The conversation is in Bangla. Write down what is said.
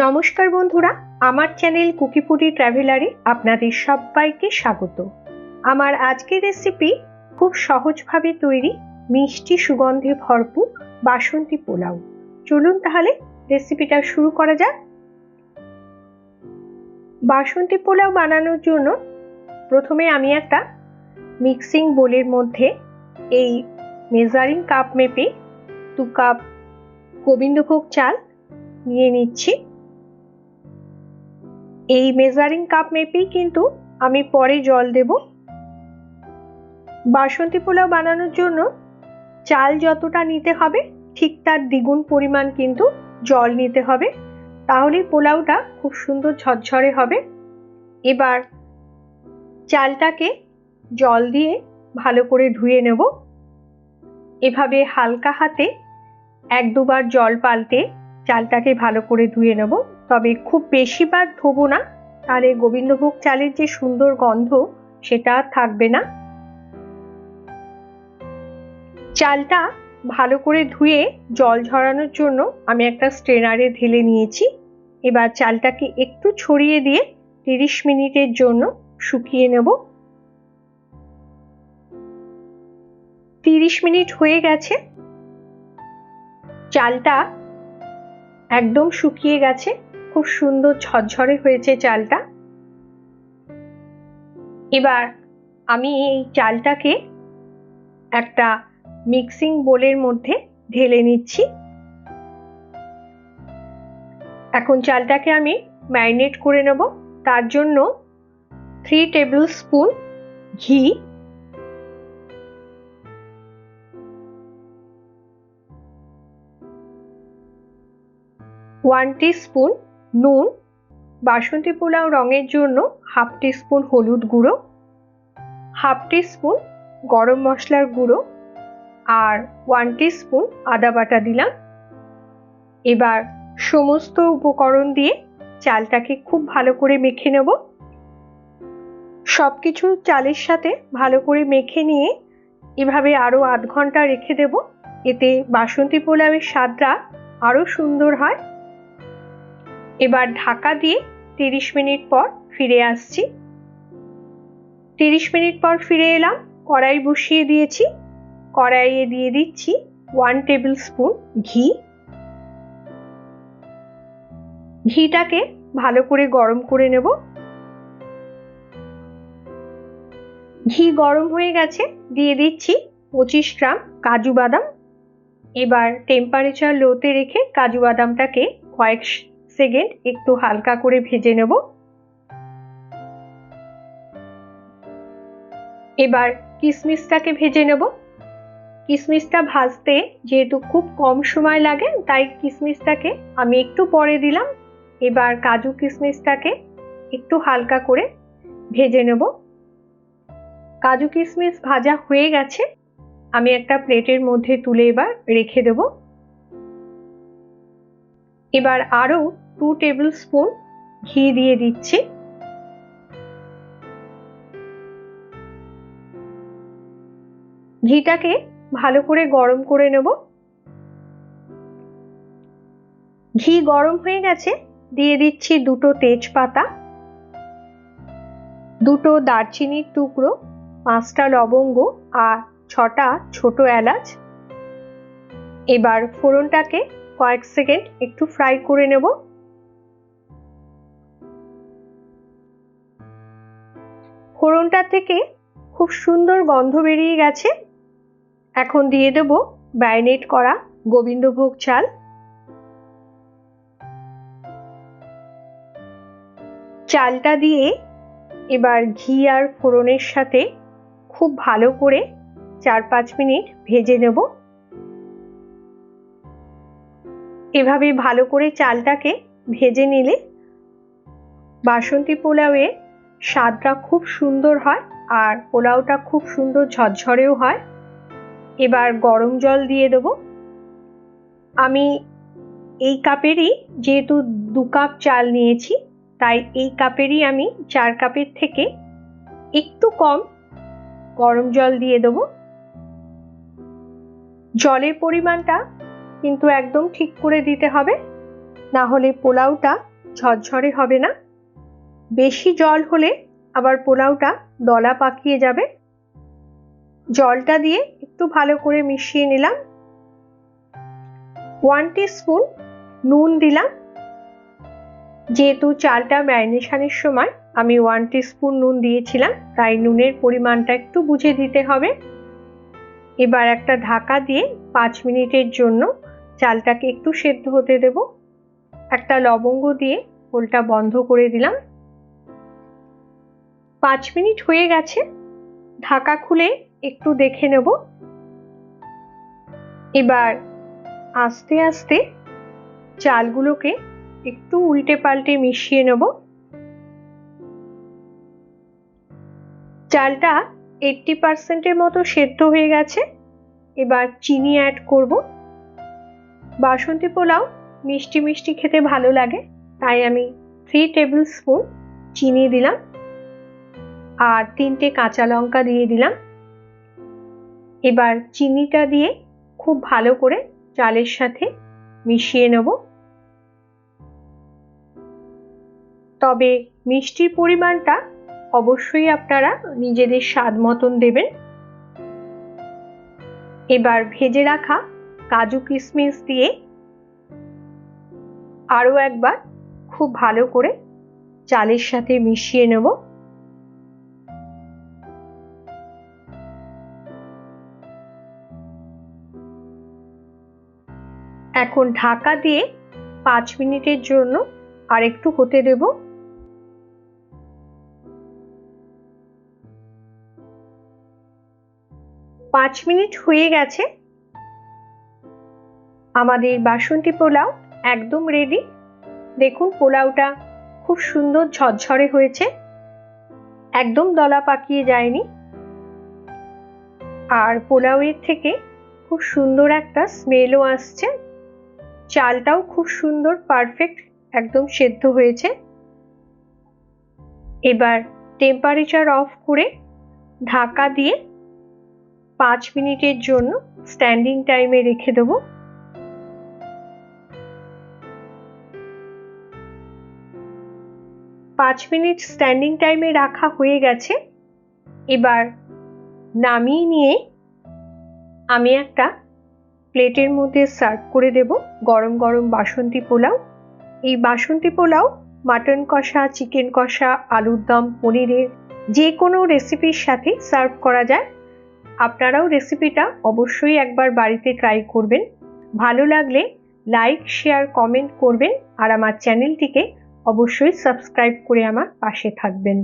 নমস্কার বন্ধুরা, আমার চ্যানেল কুকি ফুডি ট্রাভেলারে আপনাদের সবাইকে স্বাগত। আমার আজকের রেসিপি খুব সহজভাবে তৈরি মিষ্টি সুগন্ধে ভরপুর বাসন্তী পোলাও। চলুন তাহলে রেসিপিটা শুরু করা যাক। বাসন্তী পোলাও বানানোর জন্য প্রথমে আমি একটা মিক্সিং বোলের মধ্যে এই মেজারিং কাপ মেপে 2 কাপ গোবিন্দভোগ চাল নিয়ে নিচ্ছি। এই মেজারিং কাপ মেপেই কিন্তু আমি পরে জল দেব। বাসন্তী পোলাও বানানোর জন্য চাল যতটা নিতে হবে ঠিক তার দ্বিগুণ পরিমাণ কিন্তু জল নিতে হবে, তাহলে পোলাওটা খুব সুন্দর ঝরঝরে হবে। এবার চালটাকে জল দিয়ে ভালো করে ধুয়ে নেব। এভাবে হালকা হাতে 1-2 বার জল পাল্টে চালটাকে ভালো করে ধুয়ে নেব, তবে খুব বেশি বার ধোবো না, তাহলে গোবিন্দভোগ চালের যে সুন্দর গন্ধ সেটা আর থাকবে না। চালটা ভালো করে ধুয়ে জল ঝরানোর জন্য আমি একটা স্ট্রেনারে ঢেলে নিয়েছি। এবার চালটাকে একটু ছড়িয়ে দিয়ে 30 মিনিটের জন্য শুকিয়ে নেব। 30 মিনিট হয়ে গেছে, চালটা একদম শুকিয়ে গেছে, খুব সুন্দর ঝরঝরে হয়েছে চালটা। এবার আমি এই চালটাকে একটা মিক্সিং বোলের মধ্যে ঢেলে নিচ্ছি। এখন চালটাকে আমি ম্যারিনেট করে নেব। তার জন্য 3 টেবিল স্পুন ঘি, 1 টিস্পুন নুন, বাসন্তী পোলাও রঙের জন্য 1/2 টিস্পুন হলুদ গুঁড়ো, 1/2 টিস্পুন গরম মশলার গুঁড়ো আর 1 টিস্পুন আদা বাটা দিলাম। এবার সমস্ত উপকরণ দিয়ে চালটাকে খুব ভালো করে মেখে নেব। সবকিছু চালের সাথে ভালো করে মেখে নিয়ে এভাবে আরো আধ ঘন্টা রেখে দেব, এতে বাসন্তী পোলাওয়ের স্বাদটা আরো সুন্দর হয়। এবার ঢাকা দিয়ে 30 মিনিট পর ফিরে আসছি। 30 মিনিট পর ফিরে এলাম। কড়াই বসিয়ে দিয়েছি। কড়াইয়ে দিয়ে দিচ্ছি 1 টেবিল স্পুন ঘি। ঘিটাকে ভালো করে গরম করে নেব। ঘি গরম হয়ে গেছে, দিয়ে দিচ্ছি 25 গ্রাম কাজু বাদাম। এবার টেম্পারেচার লোতে রেখে কাজু বাদামটাকে কয়েক সেকেন্ড একটু হালকা করে ভেজে নেব। এবার কিশমিশটাকে ভেজে নেব। কিশমিশটা ভাজতে যেহেতু খুব কম সময় লাগে, তাই কিশমিশটাকে আমি একটু পরে দিলাম। এবার কাজু কিশমিশটাকে একটু হালকা করে ভেজে নেব। কাজু কিশমিশ ভাজা হয়ে গেছে, আমি একটা প্লেটের মধ্যে তুলে এবার রেখে দেব। এবার আরো 2 টেবিল স্পুন ঘি দিয়ে দিচ্ছি। ঘিটাকে ভালো করে গরম করে নেব। ঘি গরম হয়ে গেছে, দিয়ে দিচ্ছি 2টো তেজপাতা, 2টো দারচিনির টুকরো, 5টা লবঙ্গ আর 6টা ছোট এলাচ। এবার ফোড়নটাকে কয়েক সেকেন্ড একটু ফ্রাই করে নেব। ফোড়নটা থেকে খুব সুন্দর গন্ধ বেরিয়ে গেছে। এখন দিয়ে দেব ম্যারিনেট করা গোবিন্দভোগ চাল। চালটা দিয়ে এবার ঘি আর ফোড়নের সাথে খুব ভালো করে 4-5 মিনিট ভেজে নেব। এভাবে ভালো করে চালটাকে ভেজে নিলে বাসন্তী পোলাওয়ে স্বাদটা খুব সুন্দর হয় আর পোলাওটা খুব সুন্দর ঝরঝরেও হয়। এবার গরম জল দিয়ে দেব। আমি এই কাপেরই যেহেতু 2 কাপ চাল নিয়েছি, তাই এই কাপেরই আমি 4 কাপের থেকে একটু কম গরম জল দিয়ে দেব। জলের পরিমাণটা কিন্তু একদম ঠিক করে দিতে হবে, না হলে পোলাওটা ঝরঝরে হবে না। বেশি জল হলে আবার পোলাওটা দলা পাকিয়ে যাবে। জলটা দিয়ে একটু ভালো করে মিশিয়ে নিলাম। 1 টিস্পুন নুন দিলাম। যেহেতু চালটা ম্যারিনেশনের সময় আমি 1 টিস্পুন নুন দিয়েছিলাম, তাই নুনের পরিমাণটা একটু বুঝে দিতে হবে। এবার একটা ঢাকা দিয়ে 5 মিনিটের জন্য চালটাকে একটু সেদ্ধ হতে দেব। একটা লবঙ্গ দিয়ে খোলটা বন্ধ করে দিলাম। 5 মিনিট হয়ে গেছে। ঢাকা খুলে একটু দেখে নেব। এবার আস্তে আস্তে চালগুলোকে একটু উল্টে পাল্টে মিশিয়ে নেব। চালটা 80% মতো সেদ্ধ হয়ে গেছে। এবার চিনি অ্যাড করব। বাসন্তী পোলাও মিষ্টি মিষ্টি খেতে ভালো লাগে, তাই আমি 3 টেবিল স্পুন চিনি দিলাম আর 3টে কাঁচা লঙ্কা দিয়ে দিলাম। এবার চিনিটা দিয়ে খুব ভালো করে চালের সাথে মিশিয়ে নেব। তবে মিষ্টির পরিমাণটা অবশ্যই আপনারা নিজেদের স্বাদ মতন দেবেন। এবার ভেজে রাখা কাজু কিশমিশ দিয়ে আরও একবার খুব ভালো করে চালের সাথে মিশিয়ে নেব। এখন ঢাকা দিয়ে 5 মিনিটের জন্য আরেকটু হতে দেব। 5 মিনিট হয়ে গেছে। আমাদের বাসন্তী পোলাও একদম রেডি। দেখুন পোলাওটা খুব সুন্দর ঝরঝরে হয়েছে, একদম দলা পাকিয়ে যায়নি। আর পোলাওয়ের থেকে খুব সুন্দর একটা স্মেলও আসছে। চালটাও খুব সুন্দর পারফেক্ট একদম সেদ্ধ হয়েছে। এবার টেম্পারেচার অফ করে ঢাকা দিয়ে 5 মিনিটের জন্য স্ট্যান্ডিং টাইমে রেখে দেব। 5 মিনিট স্ট্যান্ডিং টাইমে রাখা হয়ে গেছে। এবার নামিয়ে নিয়ে আমি একটা প্লেটের মধ্যে সার্ভ করে দেব গরম গরম বাসন্তী পোলাও। এই বাসন্তী পোলাও মাটন কষা, চিকেন কষা, আলুর দম, পনিরের যে কোনো রেসিপির সাথে সার্ভ করা যায়। আপনারাও রেসিপিটা অবশ্যই একবার বাড়িতে ট্রাই করবেন। ভালো লাগলে লাইক, শেয়ার, কমেন্ট করবেন আর আমার চ্যানেলটিকে অবশ্যই সাবস্ক্রাইব করে আমার পাশে থাকবেন।